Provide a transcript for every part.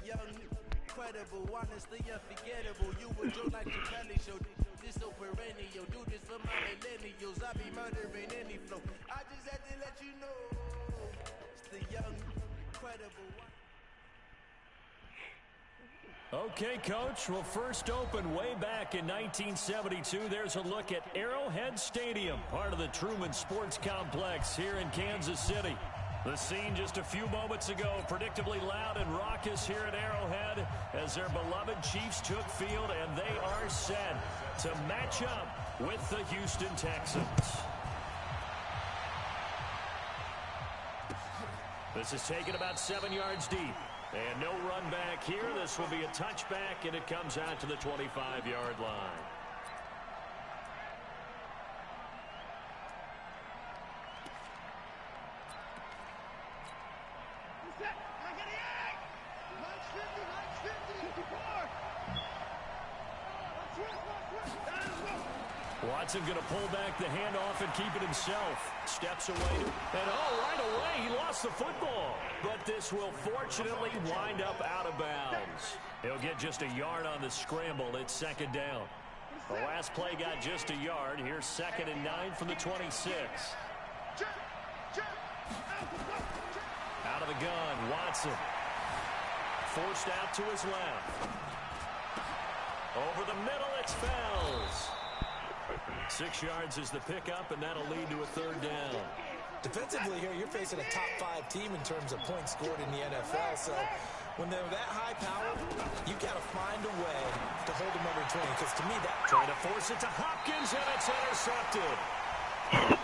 young, credible, honestly unforgettable. You would joke like your belly show. This so perennial. Do this for my millennials. I be murdering any flow. I just had to let you know. It's the young, credible. Okay, Coach. Well, first opened way back in 1972. There's a look at Arrowhead Stadium, part of the Truman Sports Complex here in Kansas City. The scene just a few moments ago, predictably loud and raucous here at Arrowhead as their beloved Chiefs took field, and they are set to match up with the Houston Texans. This is taken about 7 yards deep. And no run back here. This will be a touchback, and it comes out to the 25-yard line. Watson going to pull back the handoff and keep it himself. Steps away. And right away, he lost the football. But this will fortunately wind up out of bounds. He'll get just a yard on the scramble. It's second down. The last play got just a yard. Here's 2nd and 9 from the 26. Out of the gun, Watson. Forced out to his left. Over the middle, it's Fells. 6 yards is the pickup, and that'll lead to a third down. Defensively here, you're facing a top 5 team in terms of points scored in the NFL. So when they're that high power, you got to find a way to hold them under 20. Because to me, that... Trying to force it to Hopkins, and it's intercepted.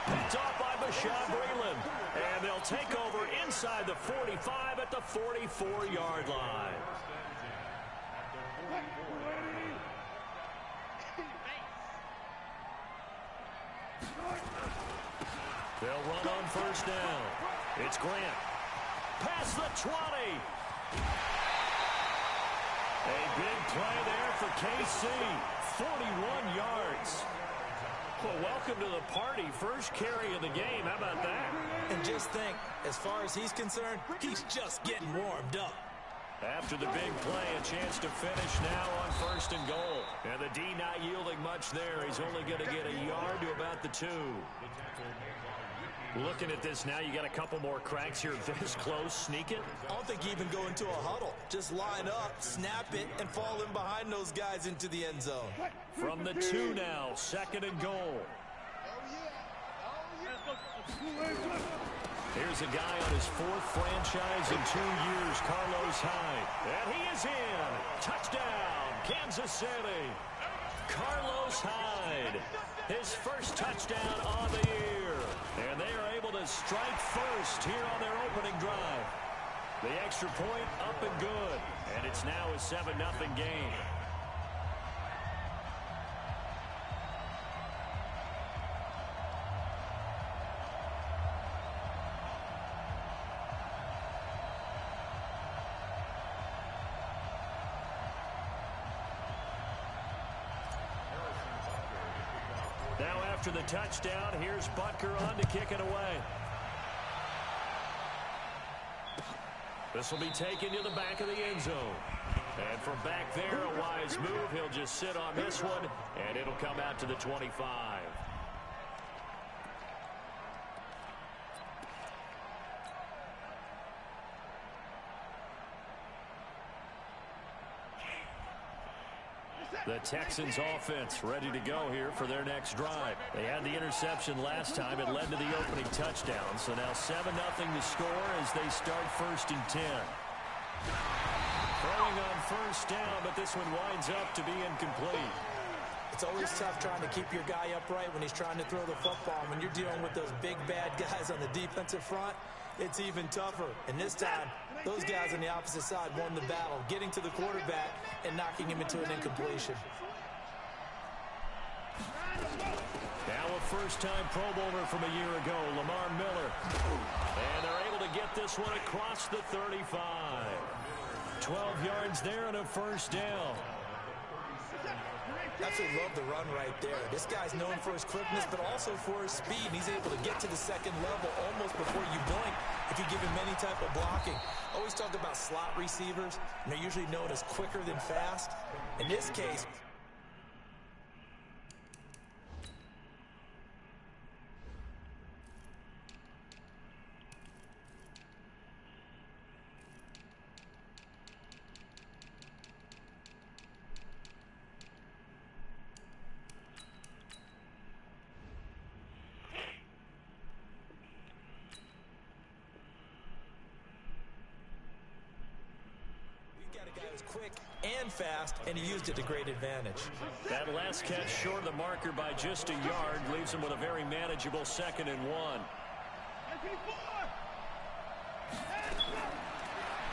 Picked off by Bashaud Breeland. And they'll take over inside the 45 at the 44-yard line. They'll run on first down. It's Grant. Past the 20. A big play there for KC. 41 yards. Well, welcome to the party. First carry of the game. How about that? And just think, as far as he's concerned, he's just getting warmed up. After the big play, a chance to finish now on 1st and goal. And the D not yielding much there. He's only going to get a yard to about the 2. Looking at this now, you got a couple more cracks here this close. Sneak it. I don't think you even go into a huddle. Just line up, snap it, and fall in behind those guys into the end zone. From the 2 now, 2nd and goal. Here's a guy on his 4th franchise in 2 years, Carlos Hyde. And he is in. Touchdown, Kansas City. Carlos Hyde, his first touchdown on the year. And they are able to strike first here on their opening drive. The extra point up and good. And it's now a 7-0 game. Now after the touchdown, here's Butker on to kick it away. This will be taken to the back of the end zone. And from back there, a wise move. He'll just sit on this one, and it'll come out to the 25. The Texans offense ready to go here for their next drive. They had the interception last time. It led to the opening touchdown. So now 7-0 to score as they start 1st and 10. Throwing on first down, but this one winds up to be incomplete. It's always tough trying to keep your guy upright when he's trying to throw the football. When you're dealing with those big, bad guys on the defensive front, it's even tougher. And this time, those guys on the opposite side won the battle, getting to the quarterback and knocking him into an incompletion. Now a first-time Pro Bowler from a year ago, Lamar Miller. And they're able to get this one across the 35. 12 yards there and a first down. Absolutely love the run right there. This guy's known for his quickness, but also for his speed. And he's able to get to the second level almost before you blink if you give him any type of blocking. Always talk about slot receivers, and they're usually known as quicker than fast. In this case, quick and fast, and he used it to great advantage. That last catch short of the marker by just a yard leaves him with a very manageable 2nd and 1.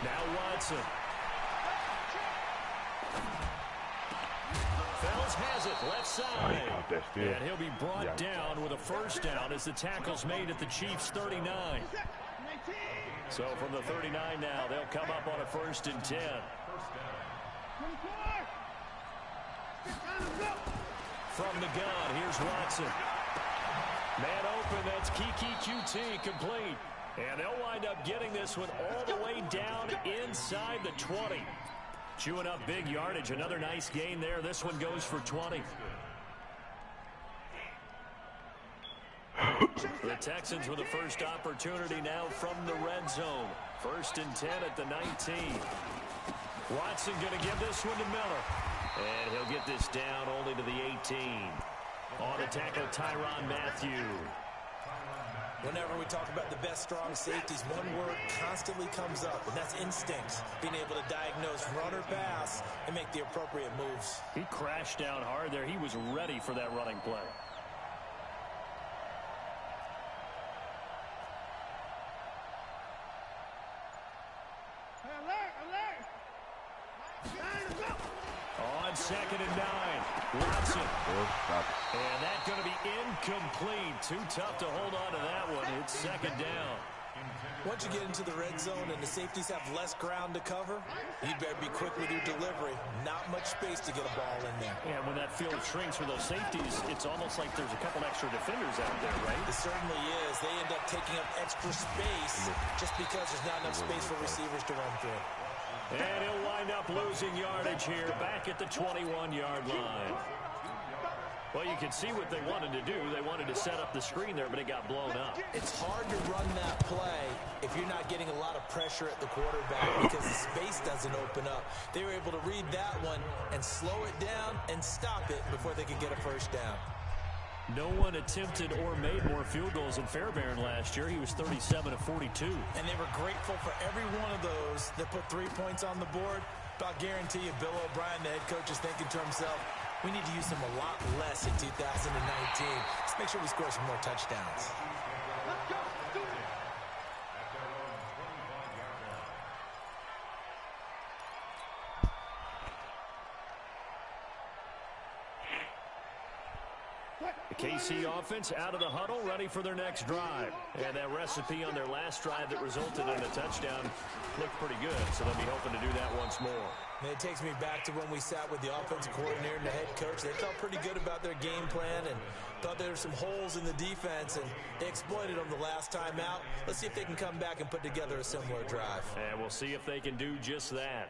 Now Watson. Fells has it, left side. And he'll be brought down with a first down as the tackle's made at the Chiefs' 39. So from the 39 now, they'll come up on a 1st and 10. From the gun, here's Watson. Man open, that's Kiki QT complete. And they'll wind up getting this one all the way down inside the 20. Chewing up big yardage, another nice gain there. This one goes for 20. The Texans with the first opportunity now from the red zone. 1st and 10 at the 19. Watson going to give this one to Miller. And he'll get this down only to the 18. On the tackle, Tyrann Mathieu. Whenever we talk about the best strong safeties, one word constantly comes up, and that's instincts. Being able to diagnose run or pass and make the appropriate moves. He crashed down hard there. He was ready for that running play. On 2nd and 9, Watson. And that's going to be incomplete. Too tough to hold on to that one. It's 2nd down. Once you get into the red zone and the safeties have less ground to cover, you better be quick with your delivery. Not much space to get a ball in there. And when that field shrinks for those safeties, it's almost like there's a couple extra defenders out there, right? It certainly is. They end up taking up extra space just because there's not enough space for receivers to run through. And he'll wind up losing yardage here back at the 21-yard line. Well, you can see what they wanted to do. They wanted to set up the screen there, but it got blown up. It's hard to run that play if you're not getting a lot of pressure at the quarterback because the space doesn't open up. They were able to read that one and slow it down and stop it before they could get a first down. No one attempted or made more field goals than Fairbairn last year. He was 37 of 42. And they were grateful for every one of those that put 3 points on the board. But I'll guarantee you, Bill O'Brien, the head coach, is thinking to himself, we need to use them a lot less in 2019. Let's make sure we score some more touchdowns. Let's go. Do it. The KC offense out of the huddle, ready for their next drive. And that recipe on their last drive that resulted in a touchdown looked pretty good, so they'll be hoping to do that once more. And it takes me back to when we sat with the offensive coordinator and the head coach. They felt pretty good about their game plan and thought there were some holes in the defense, and they exploited them the last time out. Let's see if they can come back and put together a similar drive. And we'll see if they can do just that.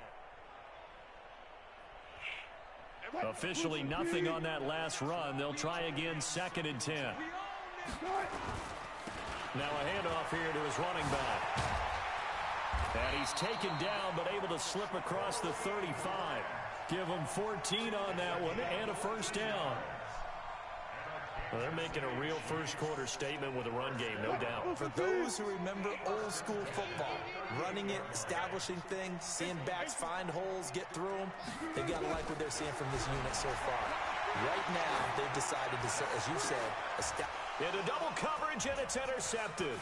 Officially nothing on that last run. They'll try again, 2nd and 10. Now a handoff here to his running back. And he's taken down, but able to slip across the 35. Give him 14 on that one and a first down. Well, they're making a real first-quarter statement with a run game, no doubt. For those who remember old-school football, running it, establishing things, seeing backs find holes, get through them, they've got to like what they're seeing from this unit so far. Right now, they've decided to, as you said, into double coverage, and it's intercepted.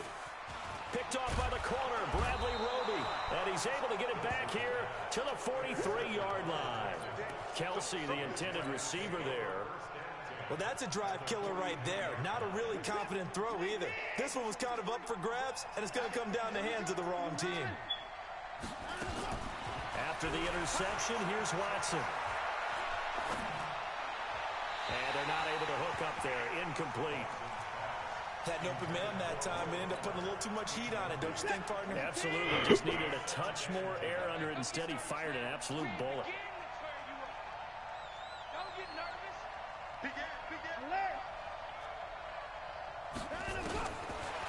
Picked off by the corner, Bradley Roby, and he's able to get it back here to the 43-yard line. Kelsey, the intended receiver there. Well, that's a drive killer right there. Not a really confident throw either. This one was kind of up for grabs, and it's going to come down the hands of the wrong team. After the interception, here's Watson. they're not able to hook up there. Incomplete. Had an open man that time, but ended up putting a little too much heat on it, don't you think, partner? Absolutely. Just needed a touch more air under it. Instead, he fired an absolute bullet. Don't get nervous.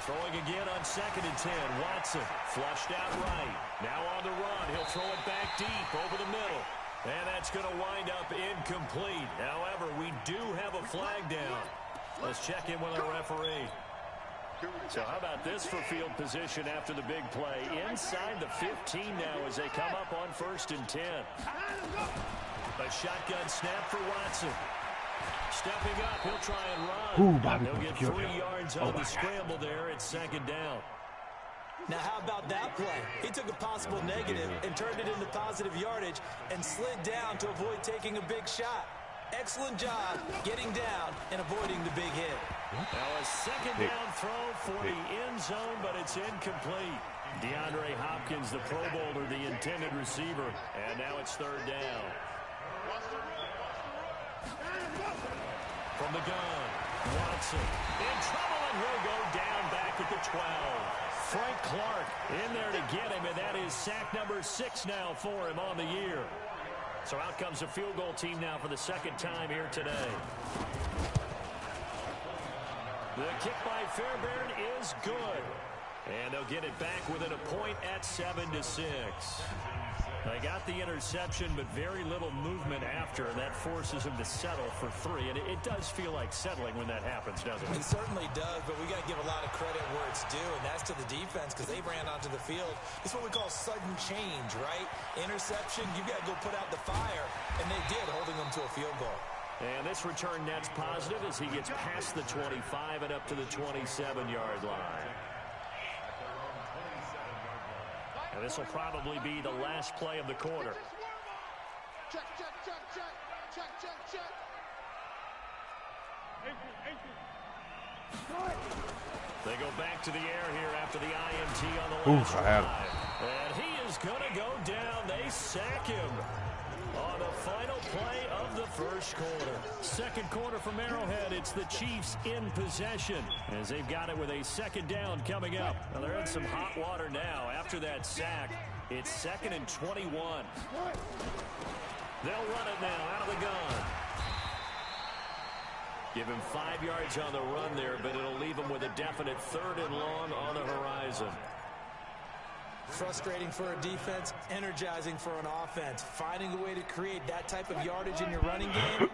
Throwing again on 2nd and 10. Watson flushed out right. Now on the run. He'll throw it back deep over the middle. And that's going to wind up incomplete. However, we do have a flag down. Let's check in with our referee. So how about this for field position after the big play? Inside the 15 now as they come up on 1st and 10. A shotgun snap for Watson. Stepping up, he'll try and run. He'll get 3 yards on the scramble there. It's 2nd down. Now, how about that play? He took a possible negative and turned it into positive yardage and slid down to avoid taking a big shot. Excellent job getting down and avoiding the big hit. Now a 2nd down throw for the end zone, but it's incomplete. DeAndre Hopkins, the Pro Bowler, the intended receiver. And now it's 3rd down. From the gun, Watson in trouble, and he'll go down back at the 12. Frank Clark in there to get him, and that is sack number 6 now for him on the year. So out comes the field goal team now for the 2nd time here today. The kick by Fairbairn is good. And they'll get it back within a point at 7-6. They got the interception, but very little movement after, and that forces him to settle for 3. And it does feel like settling when that happens, doesn't it? It certainly does, but we got to give a lot of credit where it's due, and that's to the defense because they ran onto the field. It's what we call sudden change, right? Interception, you got to go put out the fire, and they did, holding them to a field goal. And this return net's positive as he gets past the 25 and up to the 27-yard line. And this will probably be the last play of the quarter. Check, check, check, check, check, check, check. They go back to the air here after the INT on the last drive. And he is going to go down. They sack him on the final play of the 1st quarter. 2nd quarter from Arrowhead. It's the Chiefs in possession as they've got it with a 2nd down coming up. Well, they're in some hot water now after that sack. It's 2nd and 21. They'll run it now out of the gun. Give him 5 yards on the run there, but it'll leave him with a definite 3rd and long on the horizon. Frustrating for a defense, energizing for an offense. Finding a way to create that type of yardage in your running game,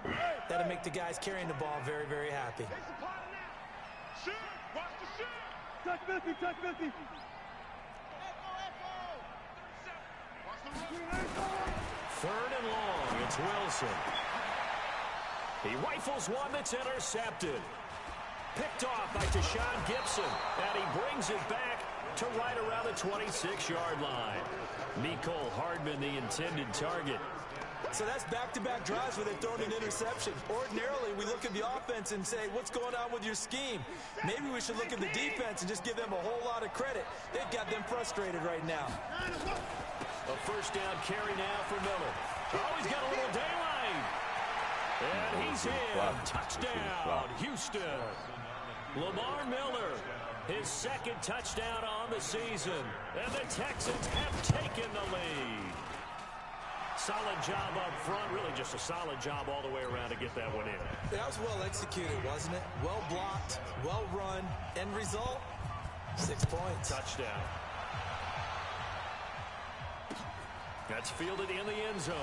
that'll make the guys carrying the ball very, very happy. Touch 50, touch 50. 3rd and long, it's Wilson. He rifles one that's intercepted. Picked off by Deshaun Gibson, and he brings it back to right around the 26-yard line. Mecole Hardman, the intended target. So that's back-to-back drives where they've thrown an interception. Ordinarily, we look at the offense and say, what's going on with your scheme? Maybe we should look at the defense and just give them a whole lot of credit. They've got them frustrated right now. A 1st down carry now for Miller. Oh, he's got a little daylight. And he's in. Touchdown, Houston. Lamar Miller, his 2nd touchdown on the season. And the Texans have taken the lead. Solid job up front. Really just a solid job all the way around to get that one in. That was well executed, wasn't it? Well blocked, well run. End result, 6 points. Touchdown. That's fielded in the end zone.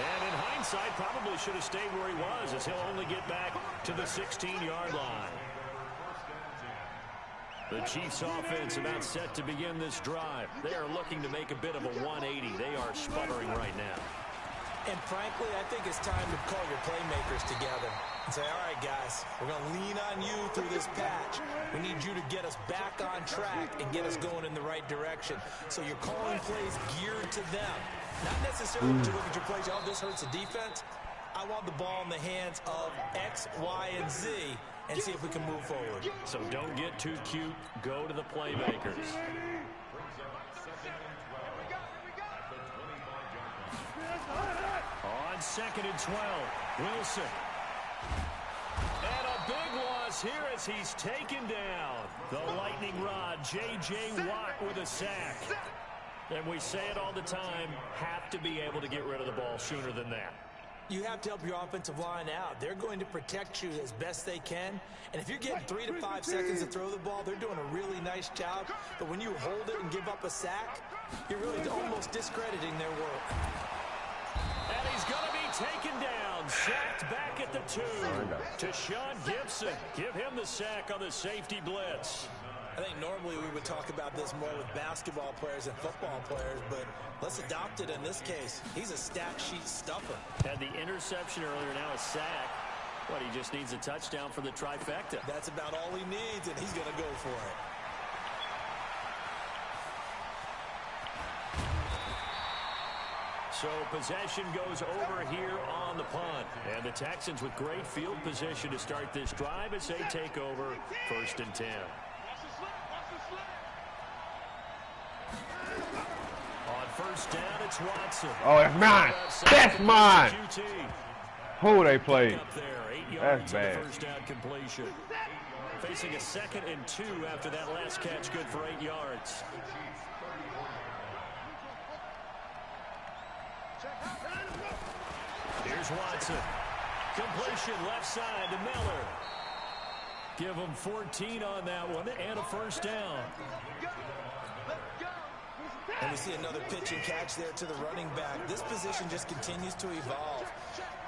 And in hindsight, probably should have stayed where he was, as he'll only get back to the 16-yard line. The Chiefs offense about set to begin this drive. They are looking to make a bit of a 180. They are sputtering right now. And frankly, I think it's time to call your playmakers together and say, all right, guys, we're going to lean on you through this patch. We need you to get us back on track and get us going in the right direction. So you're calling plays geared to them. Not necessarily to look at your plays, oh, this hurts the defense. I want the ball in the hands of X, Y, and Z and see if we can move forward. So don't get too cute. Go to the playmakers. On on 2nd and 12. Wilson. And a big loss here as he's taken down. The lightning rod, J.J. Watt with a sack. And we say it all the time, have to be able to get rid of the ball sooner than that. You have to help your offensive line out. They're going to protect you as best they can. And if you're getting 3 to 5 seconds to throw the ball, they're doing a really nice job. But when you hold it and give up a sack, you're really almost discrediting their work. And he's going to be taken down, sacked back at the 2. To Sean Gibson. Give him the sack on the safety blitz. I think normally we would talk about this more with basketball players and football players, but let's adopt it in this case. He's a stat sheet stuffer. Had the interception earlier, now a sack. What, he just needs a touchdown for the trifecta. That's about all he needs, and he's going to go for it. So possession goes over here on the punt. And the Texans with great field position to start this drive as they take over 1st and 10. On 1st down, it's Watson. Oh, that's mine. That's mine. Who they played? That's bad. First down completion. Facing a 2nd and 2 after that last catch, good for 8 yards. Here's Watson. Completion left side to Miller. Give him 14 on that one and a 1st down. And we see another pitch and catch there to the running back. This position just continues to evolve.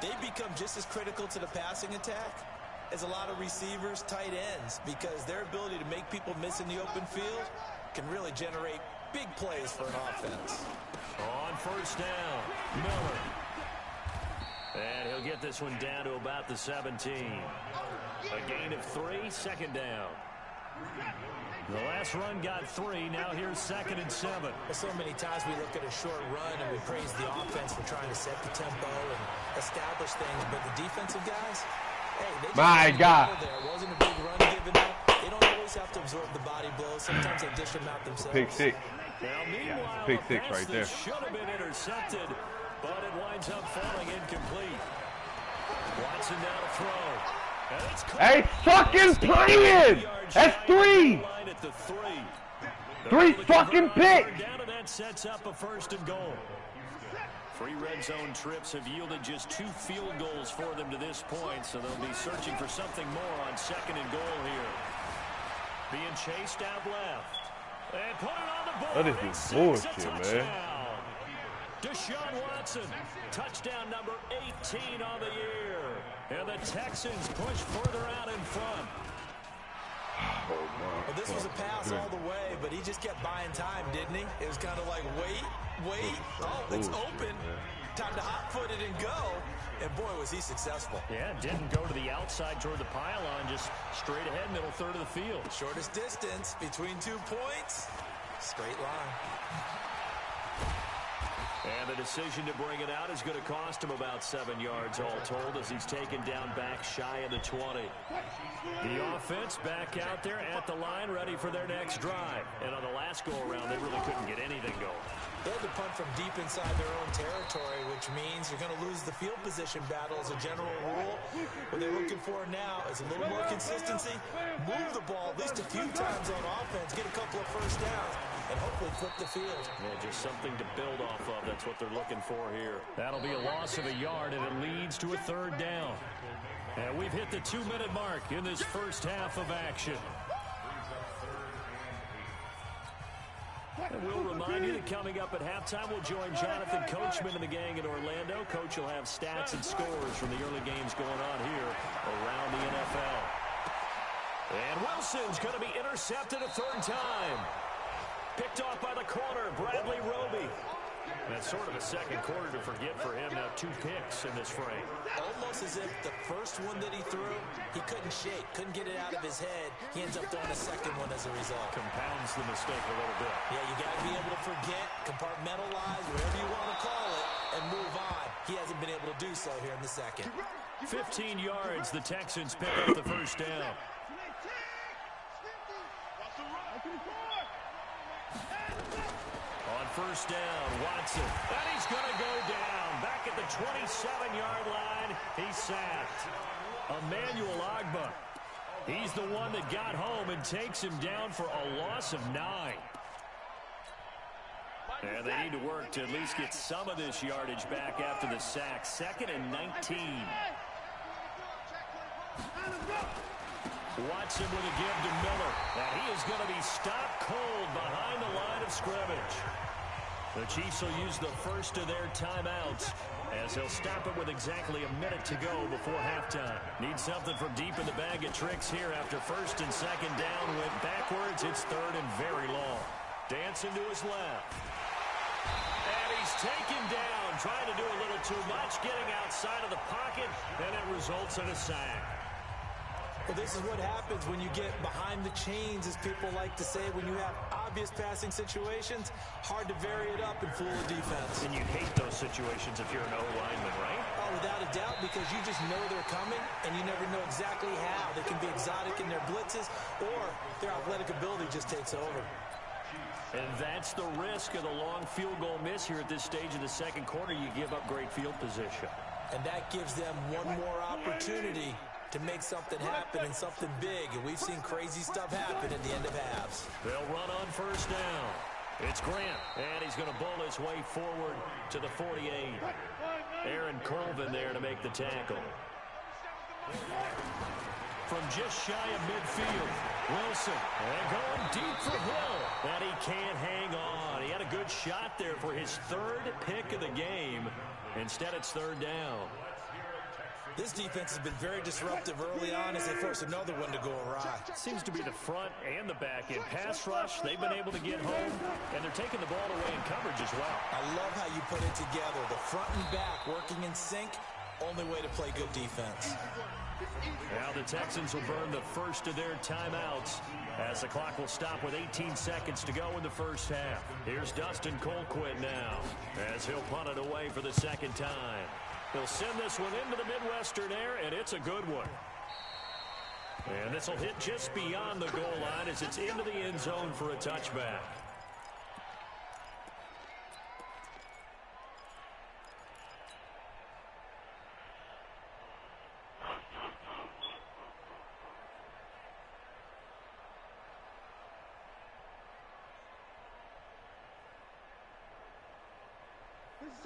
They become just as critical to the passing attack as a lot of receivers, tight ends, because their ability to make people miss in the open field can really generate big plays for an offense. On 1st down, Miller. And he'll get this one down to about the 17. A gain of 3, 2nd down. The last run got 3. Now here's 2nd and 7. So many times we look at a short run and we praise the offense for trying to set the tempo and establish things. But the defensive guys, hey, they just my God. There. It wasn't a big run given up. They don't always have to absorb the body blows. Sometimes they dish them out themselves. Pick 6. Now, meanwhile, Pick 6 right there. Should have been intercepted, but it winds up falling incomplete. Watson now to throw. Hey, fucking playing! That's 3! 3 fucking picks! Down and that sets up a 1st and goal. 3 red zone trips have yielded just 2 field goals for them to this point, so they'll be searching for something more on 2nd and goal here. Being chased out left. And put it on the board. That is bullshit, man. Deshaun Watson, touchdown number 18 on the year. And the Texans push further out in front. Oh, well, this was a pass all the way, but he just kept buying time, didn't he? It was kind of like, wait. Oh, it's open. Time to hot-foot it and go. And, boy, was he successful. Yeah, didn't go to the outside toward the pylon, just straight ahead, middle third of the field. Shortest distance between 2 points. Straight line. And the decision to bring it out is going to cost him about 7 yards all told as he's taken down back shy of the 20. The offense back out there at the line ready for their next drive. And on the last go-around, they really couldn't get anything going. They had to punt from deep inside their own territory, which means you're going to lose the field position battle as a general rule. What they're looking for now is a little more consistency, move the ball at least a few times on offense, get a couple of 1st downs, and hopefully flip the field. Yeah, just something to build off of. That's what they're looking for here. That'll be a loss of a yard, and it leads to a 3rd down. And we've hit the 2-minute mark in this first half of action. And we'll remind you that coming up at halftime, we'll join Jonathan Coachman and the gang in Orlando. Coach will have stats and scores from the early games going on here around the NFL. And Wilson's going to be intercepted a 3rd time. Picked off by the corner, Bradley Roby. That's sort of a 2nd quarter to forget for him. Now 2 picks in this frame. Almost as if the first one that he threw, he couldn't shake, couldn't get it out of his head. He ends up throwing a 2nd one as a result. Compounds the mistake a little bit. Yeah, you got to be able to forget, compartmentalize, whatever you want to call it, and move on. He hasn't been able to do so here in the 2nd. 15 yards, the Texans pick up the 1st down. On first down. Watson. And he's going to go down. Back at the 27-yard line. He's sacked. Emmanuel Ogbah. He's the one that got home and takes him down for a loss of 9. And they need to work to at least get some of this yardage back after the sack. 2nd and 19. Watson with a give to Miller. And he is going to be stopped cold behind the line of scrimmage. The Chiefs will use the first of their timeouts as they'll stop it with exactly a minute to go before halftime. Need something from deep in the bag of tricks here after 1st and 2nd down. Went backwards. It's 3rd and very long. Dancing to his left. And he's taken down, trying to do a little too much, getting outside of the pocket, and it results in a sack. Well, this is what happens when you get behind the chains, as people like to say. When you have obvious passing situations, hard to vary it up and fool the defense. And you hate those situations if you're an O-lineman, right? Oh, without a doubt, because you just know they're coming, and you never know exactly how. They can be exotic in their blitzes, or their athletic ability just takes over. And that's the risk of the long field goal miss here at this stage of the second quarter. You give up great field position. And that gives them one more opportunity to make something happen and something big. And we've seen crazy stuff happen at the end of halves. They'll run on first down. It's Grant, and he's going to bowl his way forward to the 48. Aaron Colvin there to make the tackle. From just shy of midfield, Wilson, and going deep for Hill. And he can't hang on. He had a good shot there for his 3rd pick of the game. Instead, it's 3rd down. This defense has been very disruptive early on as they force another one to go awry. Seems to be the front and the back end. Pass rush, they've been able to get home, and they're taking the ball away in coverage as well. I love how you put it together. The front and back working in sync, only way to play good defense. Now the Texans will burn the first of their timeouts as the clock will stop with 18 seconds to go in the first half. Here's Dustin Colquitt now as he'll punt it away for the 2nd time. He'll send this one into the Midwestern air, and it's a good one. And this will hit just beyond the goal line as it's into the end zone for a touchback.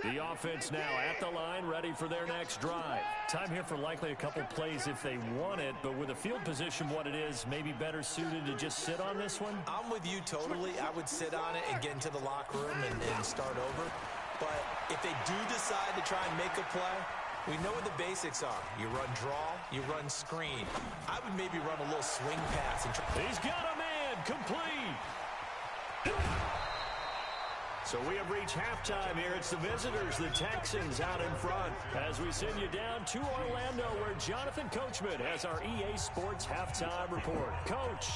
The offense now at the line, ready for their next drive. Time here for likely a couple plays if they want it, but with the field position what it is, maybe better suited to just sit on this one? I'm with you totally. I would sit on it and get into the locker room and start over. But if they do decide to try and make a play, we know what the basics are. You run draw, you run screen. I would maybe run a little swing pass. He's got a man, complete. So we have reached halftime here. It's the visitors, the Texans, out in front. As we send you down to Orlando, where Jonathan Coachman has our EA Sports halftime report. Coach.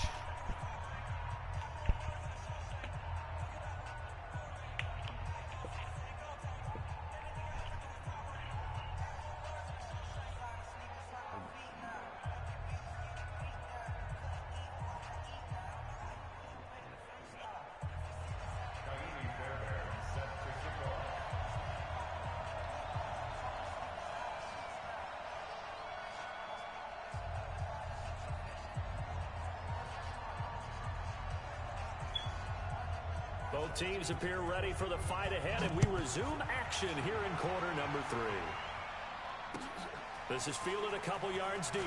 Both teams appear ready for the fight ahead, and we resume action here in quarter number 3. This is fielded a couple yards deep.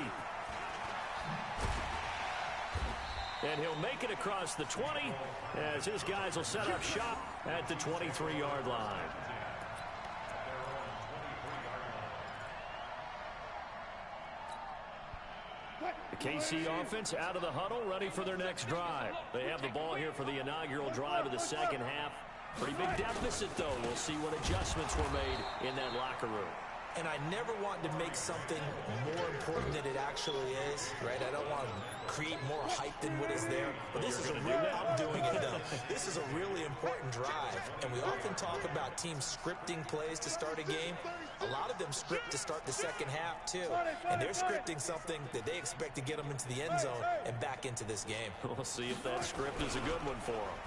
And he'll make it across the 20 as his guys will set up shop at the 23-yard line. The KC offense out of the huddle, ready for their next drive. They have the ball here for the inaugural drive of the second half. Pretty big deficit, though. We'll see what adjustments were made in that locker room. And I never want to make something more important than it actually is, right? I don't want to create more hype than what is there. But this is I'm doing it, though. This is a really important drive. And we often talk about teams scripting plays to start a game. A lot of them script to start the second half, too. And they're scripting something that they expect to get them into the end zone and back into this game. We'll see if that script is a good one for them.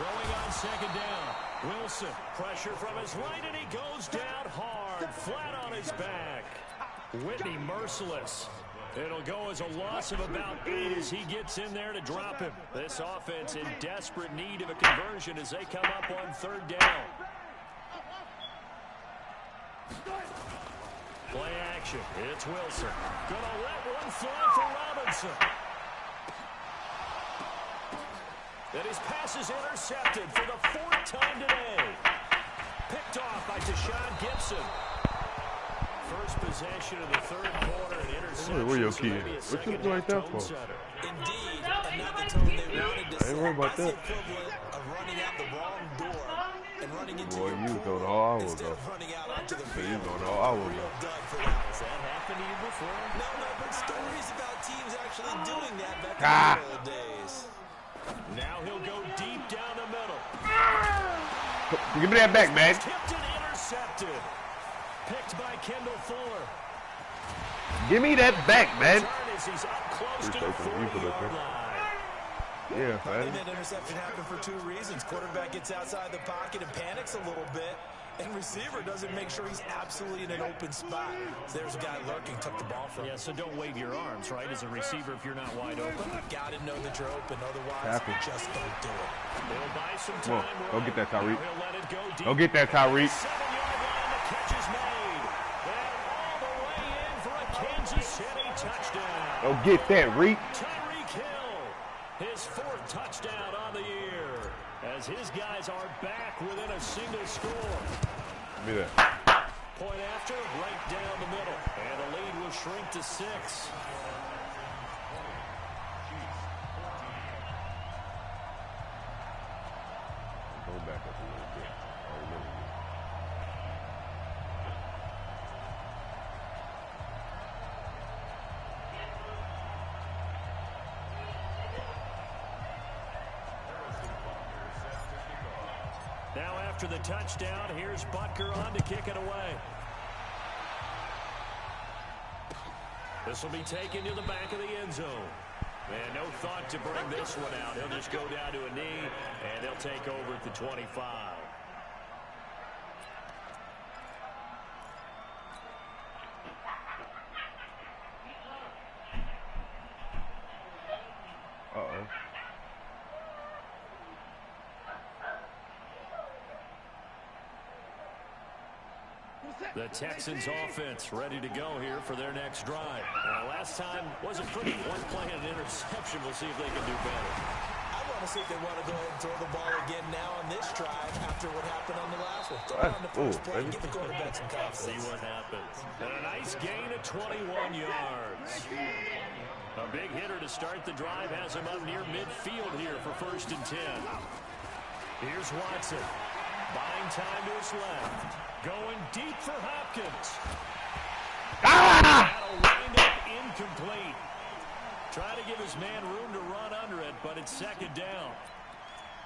Throwing on second down. Wilson, pressure from his right, and he goes down hard, flat on his back. Whitney merciless. It'll go as a loss of about 8 as he gets in there to drop him. This offense in desperate need of a conversion as they come up on third down. Play action. It's Wilson. Gonna let one fly for Robinson. And his pass is intercepted for the 4th time today. Picked off by Deshaun Gibson. First possession of the 3rd quarter and interception. Where your kid? What you doing like that for? Indeed, and not the tone they wanted to set. I ain't worried about that. That's the equivalent of running out the wrong door and running into Boy, your you pool going all hours instead though. of running out onto the field. You going all hours Real though. dud for that. Has that happened to you before? No, but stories about teams actually doing that back in the old days. Now he'll go deep down the middle. Give me that back, man. Tipped and intercepted. Picked by Kendall Fuller. Give me that back, man. He's up close to the Appreciate you for 40-yard listening. line. Yeah, I man. think that interception happened for 2 reasons. Quarterback gets outside the pocket and panics a little bit, and receiver doesn't make sure he's absolutely in an open spot. So there's a guy lurking, took the ball from him. Yeah, so don't wave your arms, right, as a receiver if you're not wide open. Gotta know that you're open, otherwise Happy. just don't do it. He'll buy some Come on, time. go get that, Tyreek. Now he'll let it go deep. Go get that, Tyreek. 7-yard line, the catch is made. And all the way in for a Kansas City touchdown. Go get that, Reek. Tyreek Hill, his 4th touchdown on the year, as his guys are back within a single score. Give me that. Point after, right down the middle, and the lead will shrink to 6. Go back up a little bit. I remember. Now after the touchdown, here's Butker on to kick it away. This will be taken to the back of the end zone. And no thought to bring this one out. He'll just go down to a knee, and they'll take over at the 25. Uh-oh. The Texans offense ready to go here for their next drive. Last time wasn't pretty. One play and an interception. We'll see if they can do better. I want to see if they want to go ahead and throw the ball again now on this drive after what happened on the last one. Throw it on the first play and give the quarterback some confidence. See what happens. And a nice gain of 21 yards. A big hitter to start the drive has him up near midfield here for 1st and 10. Here's Watson. Buying time to his left. Going deep for Hopkins. That'll wind up incomplete. Try to give his man room to run under it, but it's 2nd down.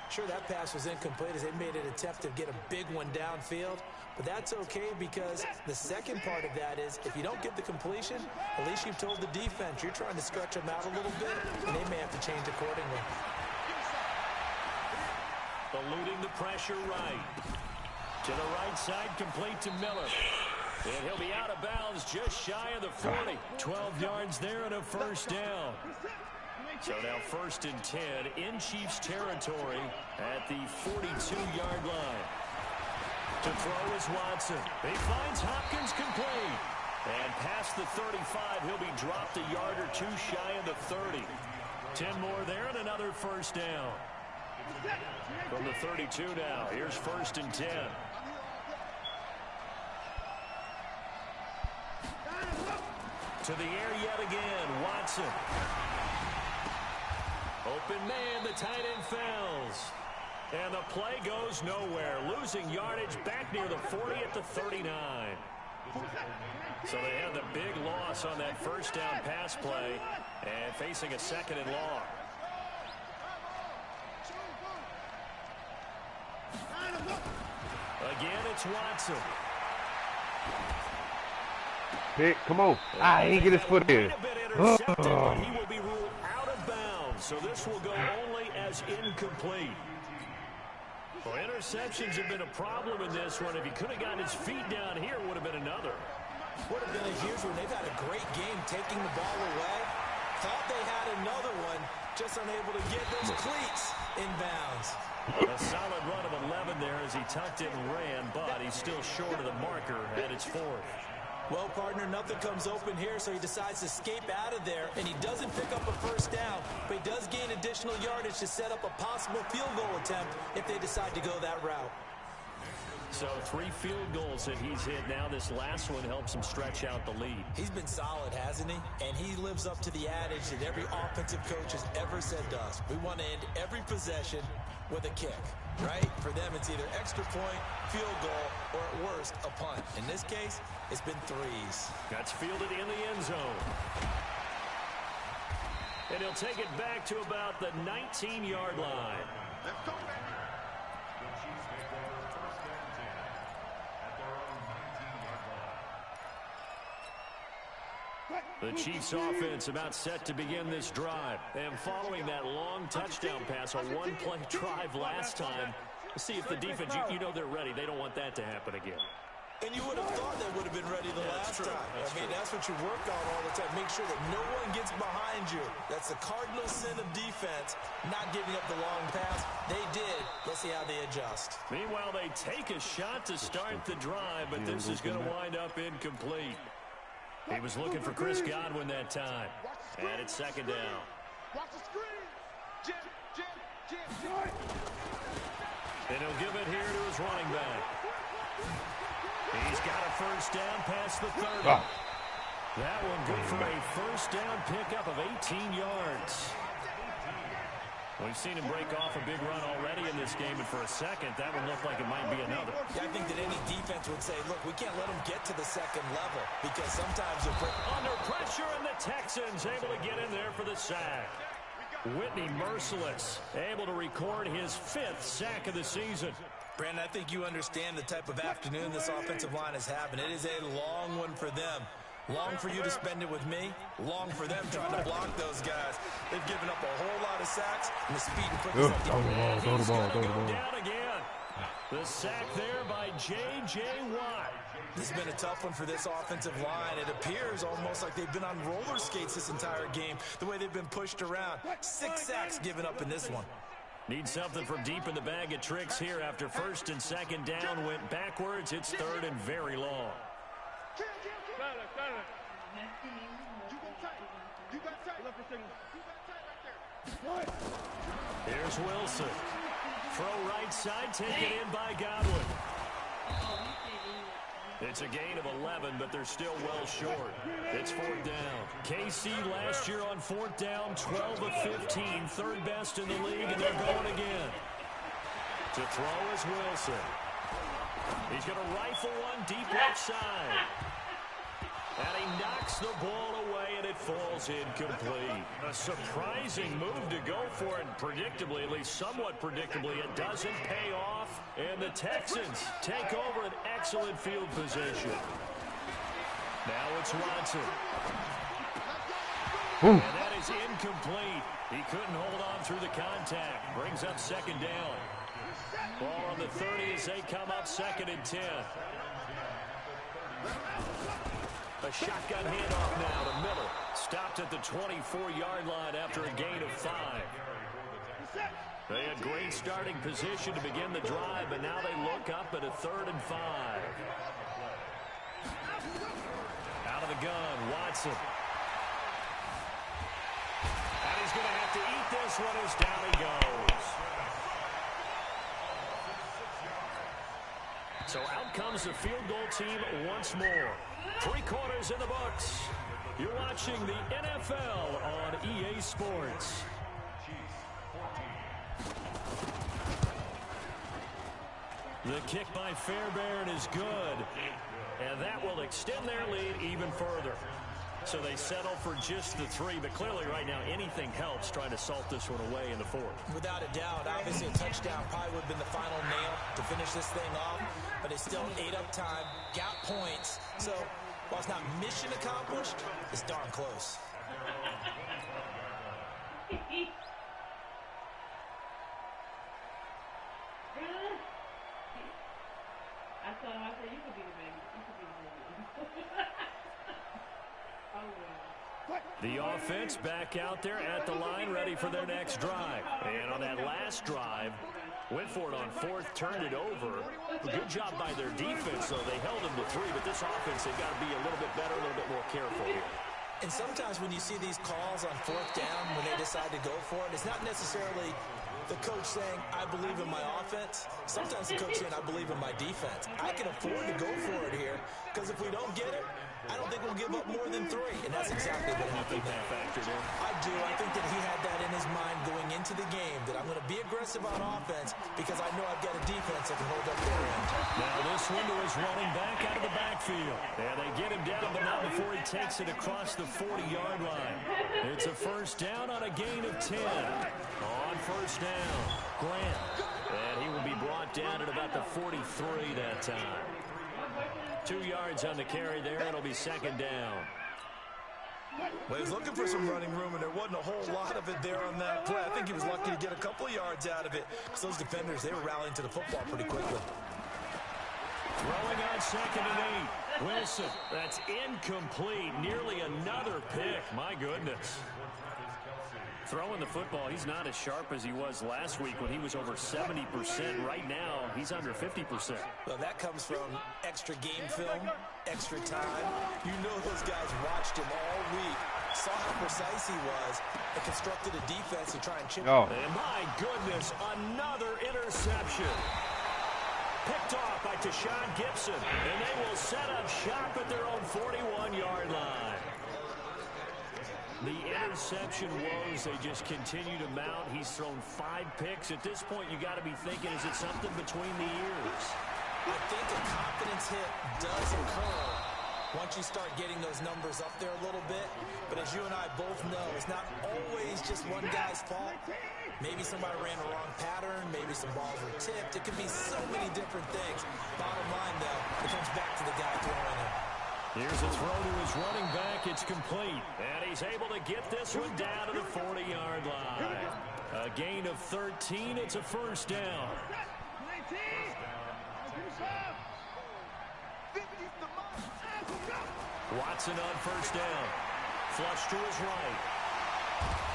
Sure, that pass was incomplete as they made an attempt to get a big one downfield, but that's okay because the second part of that is if you don't get the completion, at least you've told the defense you're trying to stretch them out a little bit, and they may have to change accordingly. Eluding the pressure right. To the right side, complete to Miller. And he'll be out of bounds just shy of the 40. 12 yards there and a 1st down. So now 1st and 10 in Chiefs territory at the 42-yard line. To throw is Watson. He finds Hopkins complete. And past the 35, he'll be dropped a yard or 2 shy of the 30. 10 more there and another 1st down. From the 32 now, here's 1st and 10. To the air yet again, Watson. Open man, the tight end fails. And the play goes nowhere. Losing yardage back near the 40 at the 39. So they had the big loss on that 1st down pass play and facing a 2nd and long. Again, it's Watson. Pick, come on. He ain't get his foot in. He will be ruled out of bounds, so this will go only as incomplete. Well, interceptions have been a problem in this one. If he could have gotten his feet down here, it would have been another. Would have been a huge one. They've had a great game taking the ball away. Thought they had another one, just unable to get those cleats in bounds. A solid run of 11 there as he tucked it and ran, but he's still short of the marker, and it's 4th. Well, partner, nothing comes open here, so he decides to escape out of there, and he doesn't pick up a first down, but he does gain additional yardage to set up a possible field goal attempt if they decide to go that route. So 3 field goals that he's hit now. This last one helps him stretch out the lead. He's been solid, hasn't he? And he lives up to the adage that every offensive coach has ever said to us. We want to end every possession with a kick, right? For them, it's either extra point, field goal, or at worst, a punt. In this case, it's been 3s. That's fielded in the end zone. And he'll take it back to about the 19-yard line. Let's go, baby. The Chiefs offense about set to begin this drive. And following that long touchdown pass, a one-play drive last time, see if the defense, you know they're ready. They don't want that to happen again. And you would have thought they would have been ready the last time. That's what you work on all the time. Make sure that no one gets behind you. That's the cardinal sin of defense, not giving up the long pass. They did. Let's see how they adjust. Meanwhile, they take a shot to start the drive, but this is going to wind up incomplete. He was looking for Chris Godwin that time. And it's 2nd down. Watch the screen. Jim. And he'll give it here to his running back. He's got a first down past the 30. That one good for a first down pickup of 18 yards. We've seen him break off a big run already in this game, and for a second, that one looked like it might be another. Yeah, I think that any defense would say, look, we can't let them get to the second level, because sometimes they'll break. Under pressure, and the Texans able to get in there for the sack. Whitney merciless, able to record his 5th sack of the season. Brandon, I think you understand the type of afternoon this offensive line is having. It is a long one for them. Long for you to spend it with me. Long for them trying to block those guys. They've given up a whole lot of sacks, and the speed and quickness. Throw the ball. Down again. The sack there by J.J. Watt. This has been a tough one for this offensive line. It appears almost like they've been on roller skates this entire game, the way they've been pushed around. 6 sacks given up in this one. Need something from deep in the bag of tricks here after 1st and 2nd down went backwards. It's 3rd and very long. Here's Wilson. Throw right side, taken in by Godwin. It's a gain of 11, but they're still well short. It's 4th down. KC last year on 4th down, 12 of 15, 3rd best in the league, and they're going again. To throw is Wilson. He's going to rifle one deep left side. And he knocks the ball away, and it falls incomplete. A surprising move to go for it, and predictably, at least somewhat predictably, it doesn't pay off. And the Texans take over an excellent field position. Now it's Watson. And that is incomplete. He couldn't hold on through the contact. Brings up 2nd down. Ball on the 30 as they come up 2nd and 10. A shotgun handoff now to Miller. Stopped at the 24-yard line after a gain of 5. They had great starting position to begin the drive, but now they look up at a 3rd and 5. Out of the gun, Watson. And he's going to have to eat this one as down he goes. So out comes the field goal team once more. 3 quarters in the books. You're watching the NFL on EA Sports. The kick by Fairbairn is good, and that will extend their lead even further. So they settle for just the 3, but clearly right now anything helps trying to salt this one away in the 4th. Without a doubt, obviously a touchdown probably would have been the final nail to finish this thing off, but it's still ate up time, got points. So while it's not mission accomplished, it's darn close. told him, I said, you could be the baby. You could be the baby. Oh, well. The offense back out there at the line, ready for their next drive. And on that last drive, went for it on fourth, turned it over. Good job by their defense, though. They held them to 3, but this offense, they've got to be a little bit better, a little bit more careful here. And sometimes when you see these calls on fourth down, when they decide to go for it, it's not necessarily the coach saying, I believe in my offense. Sometimes the coach saying, I believe in my defense. I can afford to go for it here, because if we don't get it, I don't think we'll give up more than 3. And that's exactly what happened there. I do. I think that he had that in his mind going into the game, that I'm going to be aggressive on offense because I know I've got a defense that can hold up their end. Now this window is running back out of the backfield. And they get him down, but not before he takes it across the 40-yard line. It's a first down on a gain of 10. On first down, Grant. And he will be brought down at about the 43 that time. 2 yards on the carry there. It'll be second down. Well, he was looking for some running room, and there wasn't a whole lot of it there on that play. I think he was lucky to get a couple of yards out of it. Because those defenders, they were rallying to the football pretty quickly. Throwing on second and 8. Wilson, that's incomplete. Nearly another pick. My goodness. Throwing the football, he's not as sharp as he was last week when he was over 70%. Right now, he's under 50%. Well, that comes from extra game film, extra time. You know those guys watched him all week, saw how precise he was, and constructed a defense to try and chip him. And my goodness, another interception. Picked off by Tashawn Gibson, and they will set up shop at their own 41-yard line. The interception woes, they just continue to mount. He's thrown 5 picks. At this point, you got to be thinking, is it something between the ears? I think a confidence hit does occur once you start getting those numbers up there a little bit. But as you and I both know, it's not always just one guy's fault. Maybe somebody ran a wrong pattern. Maybe some balls were tipped. It could be so many different things. Bottom line, though, it comes back to the guy throwing it. Here's a throw to his running back. It's complete. And he's able to get this one down to the 40-yard line. A gain of 13. It's a first down. Watson on first down. Flush to his right.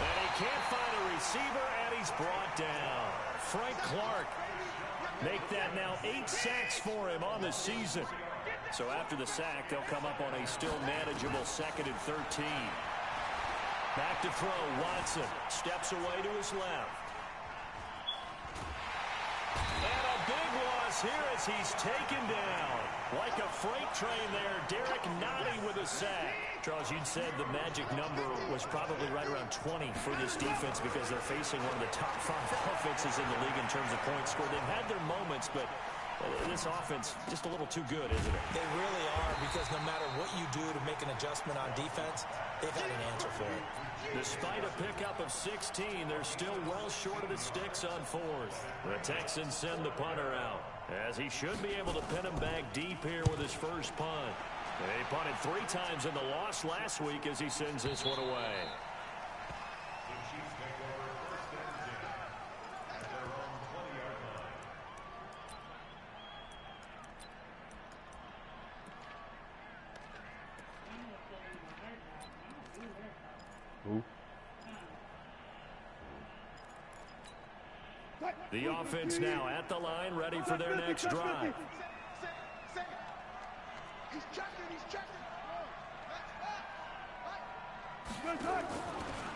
And he can't find a receiver, and he's brought down. Frank Clark. Make that now 8 sacks for him on the season. So after the sack, they'll come up on a still manageable 2nd and 13. Back to throw. Watson steps away to his left. And a big loss here as he's taken down. Like a freight train there, Derek Nottie with a sack. Charles, you'd said the magic number was probably right around 20 for this defense because they're facing one of the top 5 offenses in the league in terms of points scored. They've had their moments, but this offense just a little too good, isn't it? They really are, because no matter what you do to make an adjustment on defense, they've had an answer for it. Despite a pickup of 16, they're still well short of the sticks on 4th. The Texans send the punter out, as he should be able to pin him back deep here with his first punt. They punted 3 times in the loss last week as he sends this one away. The offense now at the line, ready for their next drive.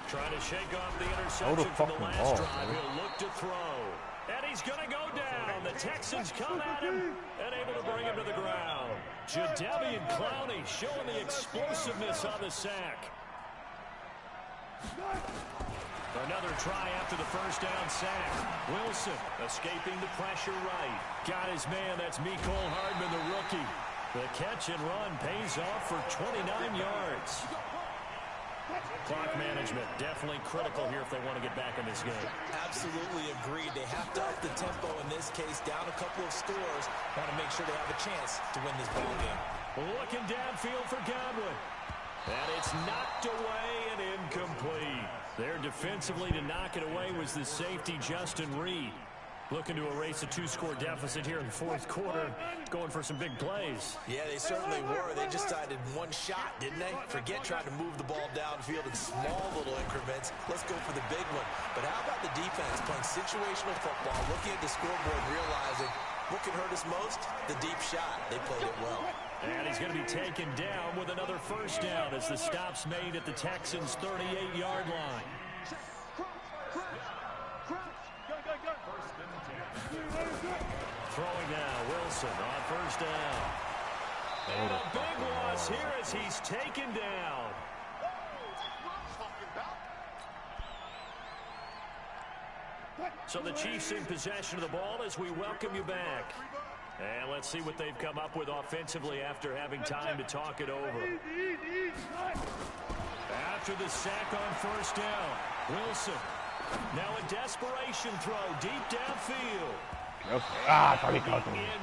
Trying to shake off the interception from the last drive. He'll look to throw. And he's going to go down. The Texans come at him and able to bring him to the ground. Jadeveon Clowney showing the explosiveness on the sack. Another try after the first down sack. Wilson escaping the pressure right. Got his man. That's Mecole Hardman, the rookie. The catch and run pays off for 29 yards. Clock management definitely critical here if they want to get back in this game. Absolutely agreed. They have to up the tempo in this case, down a couple of scores. Want to make sure they have a chance to win this ball game. Looking downfield for Godwin. And it's knocked away and incomplete. There defensively to knock it away was the safety, Justin Reed. Looking to erase a 2-score deficit here in the fourth quarter. Going for some big plays. Yeah, they certainly were. They just decided one shot, didn't they? Forget trying to move the ball downfield in small little increments. Let's go for the big one. But how about the defense playing situational football, looking at the scoreboard and realizing what can hurt us most? The deep shot. They played it well. And he's going to be taken down with another first down as the stop's made at the Texans' 38-yard line. Throwing now, Wilson on first down. And a big loss here as he's taken down. So the Chiefs in possession of the ball as we welcome you back. And let's see what they've come up with offensively after having time to talk it over. After the sack on first down, Wilson. Now a desperation throw deep downfield.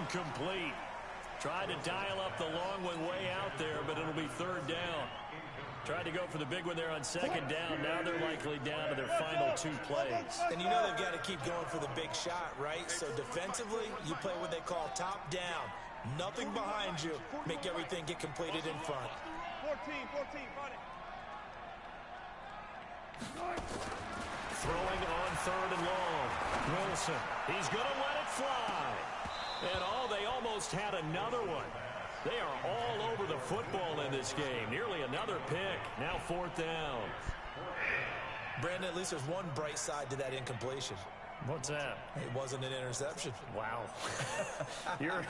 Incomplete. Tried to dial up the long one way out there, but it'll be third down. Tried to go for the big one there on second down. Now they're likely down to their final 2 plays. And you know they've got to keep going for the big shot, right? So defensively, you play what they call top down. Nothing behind you. Make everything get completed in front. 14, front it. Throwing on third and long. Wilson, he's going to let it fly. And they almost had another one. They are all over the football in this game. Nearly another pick. Now fourth down. Brandon, at least there's one bright side to that incompletion. What's that? It wasn't an interception. Wow. You're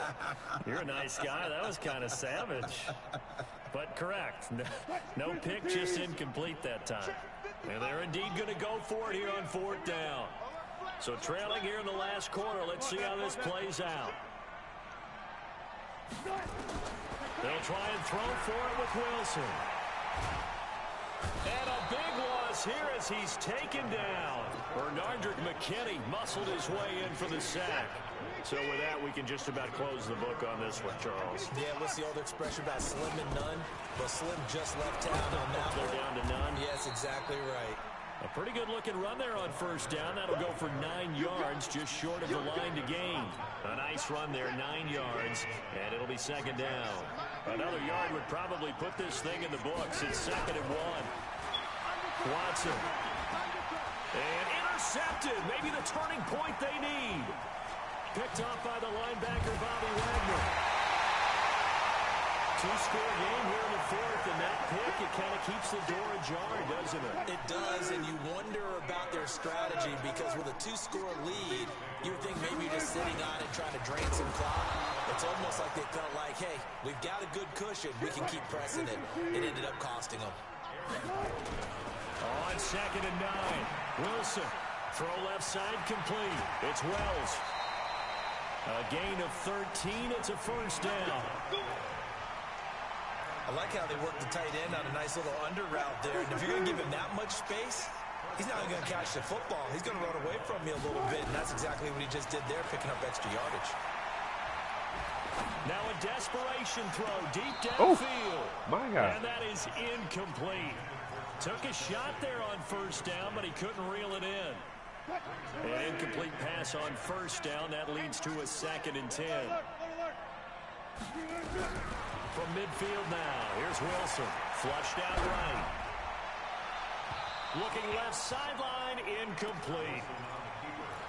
a nice guy. That was kind of savage. But correct. No pick, just incomplete that time. And they're indeed going to go for it here on fourth down. So trailing here in the last quarter. Let's see how this plays out. They'll try and throw for it with Wilson. And a big loss here as he's taken down. Bernardrick McKinney muscled his way in for the sack. So with that, we can just about close the book on this one, Charles. Yeah, what's the old expression about slim and none? Well, Slim just left town on that one. They're down to none. Yes, exactly right. A pretty good looking run there on first down. That'll go for 9 yards, just short of the line to gain. A nice run there, 9 yards, and it'll be second down. Another yard would probably put this thing in the books. It's second and 1. Watson. And intercepted. Maybe the turning point they need. Picked off by the linebacker, Bobby Wagner. 2-score game here in the fourth, and that pick, it kind of keeps the door ajar, doesn't it? It does, and you wonder about their strategy because with a 2-score lead, you would think maybe you're just sitting on it trying to drain some clock. It's almost like they felt like, hey, we've got a good cushion. We can keep pressing it. It ended up costing them. On second and 9, Wilson. Throw left side complete. It's Wells. A gain of 13. It's a first down. I like how they work the tight end on a nice little under route there. And if you're going to give him that much space, he's not going to catch the football. He's going to run away from you a little bit, and that's exactly what he just did there, picking up extra yardage. Now a desperation throw deep downfield. My God. And that is incomplete. Took a shot there on first down, but he couldn't reel it in. An incomplete pass on first down. That leads to a second and 10. From midfield now, here's Wilson. Flushed out right. Looking left sideline, incomplete.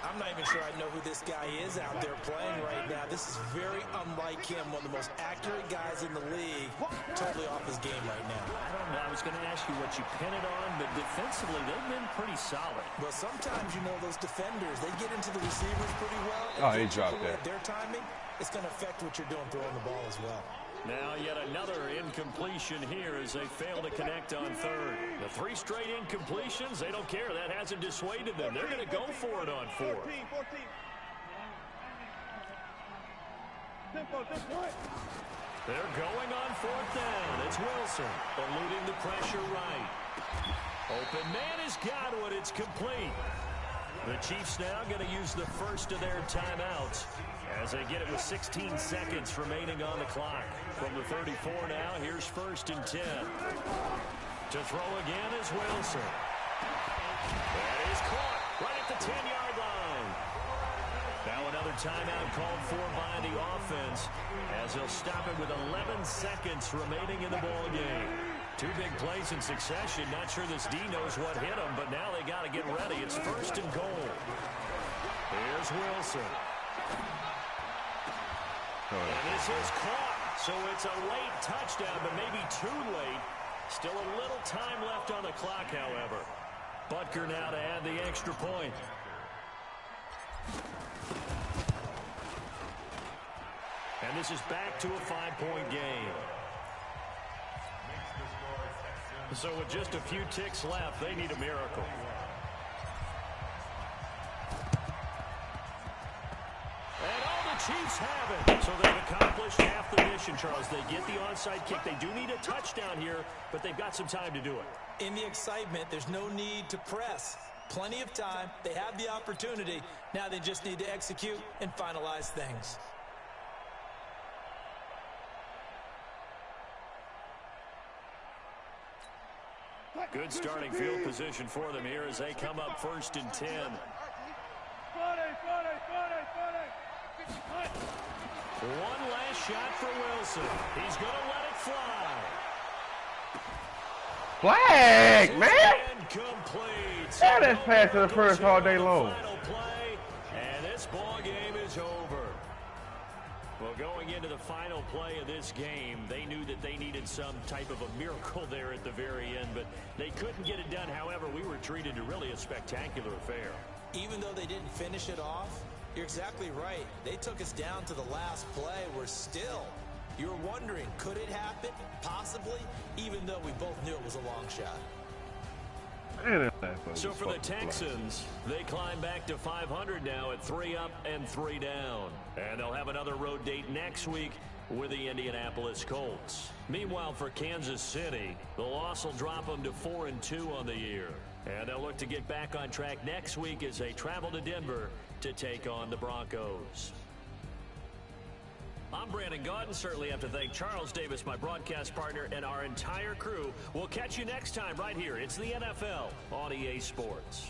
I'm not even sure I know who this guy is out there playing right now. This is very unlike him, one of the most accurate guys in the league. Totally off his game right now. I don't know. I was going to ask you what you pin it on, but defensively, they've been pretty solid. Well, sometimes, you know, those defenders, they get into the receivers pretty well. Oh, he dropped that. Their timing, it's going to affect what you're doing throwing the ball as well. Now yet another incompletion here as they fail to connect on third. The 3 straight incompletions, they don't care. That hasn't dissuaded them. They're going to go for it on 4th. 14. Tempo. They're going on 4th down. It's Wilson eluding the pressure right. Open man has got it. It's complete. The Chiefs now going to use the first of their timeouts as they get it with 16 seconds remaining on the clock. From the 34 now, here's 1st and 10. To throw again is Wilson. That is caught right at the 10-yard line. Another timeout called for by the offense as they'll stop it with 11 seconds remaining in the ball game. Two big plays in succession. Not sure this D knows what hit him, but now they got to get ready. It's 1st and goal. Here's Wilson. And this is caught. So it's a late touchdown, but maybe too late. Still a little time left on the clock, however. Butker now to add the extra point. And this is back to a 5-point game. So with just a few ticks left, they need a miracle. And all the Chiefs have it. So they've accomplished half the mission, Charles. They get the onside kick. They do need a touchdown here, but they've got some time to do it. In the excitement, there's no need to press. Plenty of time. They have the opportunity. Now they just need to execute and finalize things. Good starting field position for them here as they come up 1st and 10. One last shot for Wilson. He's going to let it fly. Flag, man! Incomplete. That is pass to the first all day long. Final play, and this ball game is over. Well, going into the final play of this game, they knew that they needed some type of a miracle there at the very end, but they couldn't get it done. However, we were treated to really a spectacular affair. Even though they didn't finish it off, you're exactly right. They took us down to the last play. We're still. You're wondering, could it happen? Possibly, even though we both knew it was a long shot. So for the Texans, they climb back to 500 now at 3 up and 3 down. And they'll have another road date next week with the Indianapolis Colts. Meanwhile, for Kansas City, the loss will drop them to 4-2 on the year. And they'll look to get back on track next week as they travel to Denver to take on the Broncos. I'm Brandon Gaudin. Certainly have to thank Charles Davis, my broadcast partner, and our entire crew. We'll catch you next time right here. It's the NFL on EA Sports.